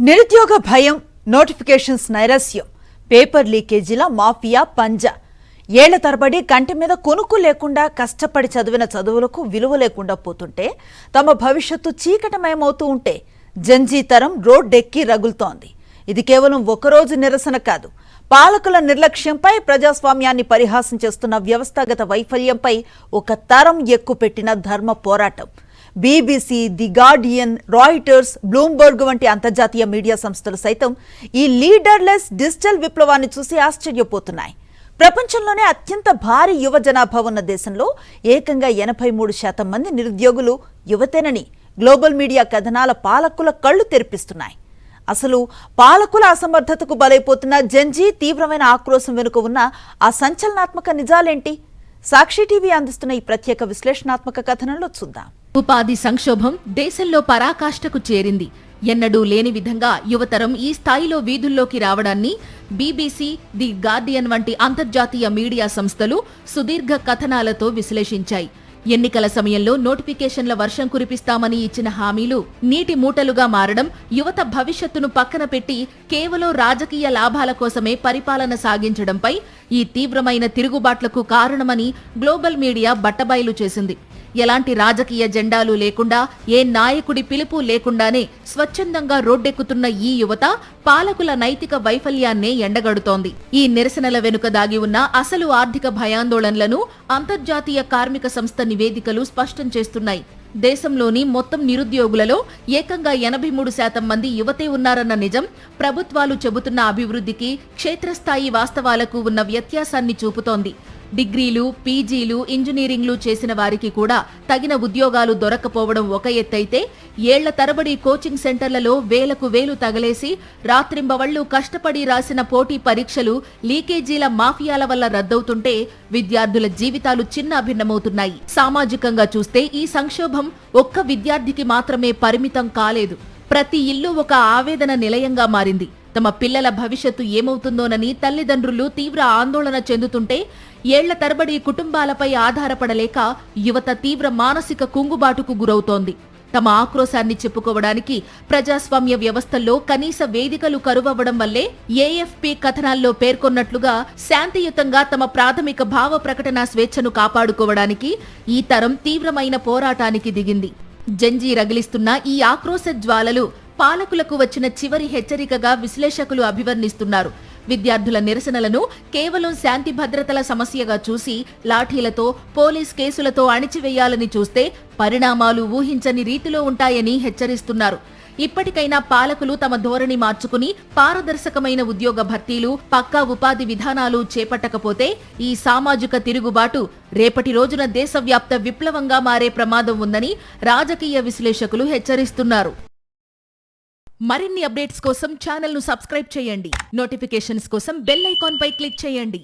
నిరుద్యోగ భయం, notifications నైరస్యం, paper లీకేజీల mafia పంజా. ఏళ్ల తరబడి కంటి మీద కొనుక్కు లేకుండా కష్టపడి చదివిన చదువులకు విలువ లేకుండా పోతుంటే, తమ భవిష్యత్తు చీకటమయమవుతూ ఉంటే జంజీ తరం రోడ్డెక్కి రగులుతోంది. ఇది కేవలం ఒకరోజు నిరసన కాదు, పాలకుల నిర్లక్ష్యంపై, ప్రజాస్వామ్యాన్ని పరిహాసం చేస్తున్న వ్యవస్థాగత వైఫల్యంపై ఒక తరం ఎక్కుపెట్టిన ధర్మ పోరాటం. BBC, the Guardian, Reuters, Bloomberg వంటి అంతర్జాతీయ మీడియా సంస్థలు సైతం ఈ లీడర్లెస్ డిజిటల్ విప్లవాన్ని చూసి ఆశ్చర్యపోతున్నాయి. ప్రపంచంలోనే అత్యంత భారీ యువ జనాభా ఉన్న దేశంలో ఏకంగా 83% మంది నిరుద్యోగులు యువతేనని గ్లోబల్ మీడియా కథనాల పాలకుల కళ్లు తెరిపిస్తున్నాయి. అసలు పాలకుల అసమర్థతకు బలైపోతున్న జంజీ తీవ్రమైన ఆక్రోశం వెనుక ఉన్న ఆ సంచలనాత్మక నిజాలేంటి? సాక్షి టీవీ అందిస్తున్న ఈ ప్రత్యేక విశ్లేషణాత్మక కథనంలో చూద్దాం. ఉపాధి సంక్షోభం దేశంలో పరాకాష్ఠకు చేరింది. ఎన్నడూ లేని విధంగా యువతరం ఈ స్థాయిలో వీధుల్లోకి రావడాన్ని BBC, ది గార్డియన్ వంటి అంతర్జాతీయ మీడియా సంస్థలు సుదీర్ఘ కథనాలతో విశ్లేషించాయి. ఎన్నికల సమయంలో నోటిఫికేషన్ల వర్షం కురిపిస్తామని ఇచ్చిన హామీలు నీటి మూటలుగా మారడం, యువత భవిష్యత్తును పక్కన పెట్టి కేవలం రాజకీయ లాభాల కోసమే పరిపాలన సాగించడంపై ఈ తీవ్రమైన తిరుగుబాట్లకు కారణమని గ్లోబల్ మీడియా బట్టబయలు చేసింది. ఎలాంటి రాజకీయ జెండాలు లేకుండా, ఏ నాయకుడి పిలుపు లేకుండానే స్వచ్ఛందంగా రోడ్డెక్కుతున్న ఈ యువత పాలకుల నైతిక వైఫల్యాన్నే ఎండగడుతోంది. ఈ నిరసనల వెనుక దాగి ఉన్న అసలు ఆర్థిక భయాందోళనలను అంతర్జాతీయ కార్మిక సంస్థ నివేదికలు స్పష్టం చేస్తున్నాయి. దేశంలోని మొత్తం నిరుద్యోగులలో ఏకంగా 83% మంది యువతే ఉన్నారన్న నిజం ప్రభుత్వాలు చెబుతున్న అభివృద్ధికి, క్షేత్రస్థాయి వాస్తవాలకు ఉన్న వ్యత్యాసాన్ని చూపుతోంది. డిగ్రీలు, పీజీలు, ఇంజనీరింగ్లు చేసిన వారికి కూడా తగిన ఉద్యోగాలు దొరకపోవడం ఒక ఎత్తైతే, ఏళ్ల తరబడి కోచింగ్ సెంటర్లలో వేలకు వేలు తగలేసి రాత్రింబవళ్లు కష్టపడి రాసిన పోటీ పరీక్షలు లీకేజీల మాఫియాల వల్ల రద్దవుతుంటే విద్యార్థుల జీవితాలు చిన్న భిన్నమవుతున్నాయి. సామాజికంగా చూస్తే ఈ సంక్షోభం ఒక్క విద్యార్థికి మాత్రమే పరిమితం కాలేదు. ప్రతి ఇల్లు ఒక ఆవేదన నిలయంగా మారింది. తమ పిల్లల భవిష్యత్తు ఏమవుతుందోనని తల్లిదండ్రులు తీవ్ర ఆందోళన చెందుతుంటే, ఏళ్ల తరబడి కుటుంబాలపై ఆధారపడలేక యువత తీవ్ర మానసిక కుంగుబాటుకు గురవుతోంది. తమ ఆక్రోశాన్ని చెప్పుకోవడానికి ప్రజాస్వామ్య వ్యవస్థల్లో కనీస వేదికలు కరువవ్వడం వల్లే AFP కథనాల్లో పేర్కొన్నట్లుగా శాంతియుతంగా తమ ప్రాథమిక భావ ప్రకటన స్వేచ్ఛను కాపాడుకోవడానికి ఈ తరం తీవ్రమైన పోరాటానికి దిగింది. జంజీ రగిలిస్తున్న ఈ ఆక్రోశ జ్వాలలు పాలకులకు వచ్చిన చివరి హెచ్చరికగా విశ్లేషకులు అభివర్ణిస్తున్నారు. విద్యార్థుల నిరసనలను కేవలం శాంతి భద్రతల సమస్యగా చూసి లాఠీలతో, పోలీస్ కేసులతో అణిచివేయాలని చూస్తే పరిణామాలు ఊహించని రీతిలో ఉంటాయని హెచ్చరిస్తున్నారు. ఇప్పటికైనా పాలకులు తమ ధోరణి మార్చుకుని పారదర్శకమైన ఉద్యోగ భర్తీలు, పక్కా ఉపాధి విధానాలు చేపట్టకపోతే ఈ సామాజిక తిరుగుబాటు రేపటి రోజున దేశవ్యాప్త విప్లవంగా మారే ప్రమాదం ఉందని రాజకీయ విశ్లేషకులు హెచ్చరిస్తున్నారు. మరిన్ని అప్డేట్స్ కోసం ఛానల్ ను సబ్స్క్రైబ్ చేయండి. నోటిఫికేషన్స్ కోసం బెల్ ఐకాన్ పై క్లిక్ చేయండి.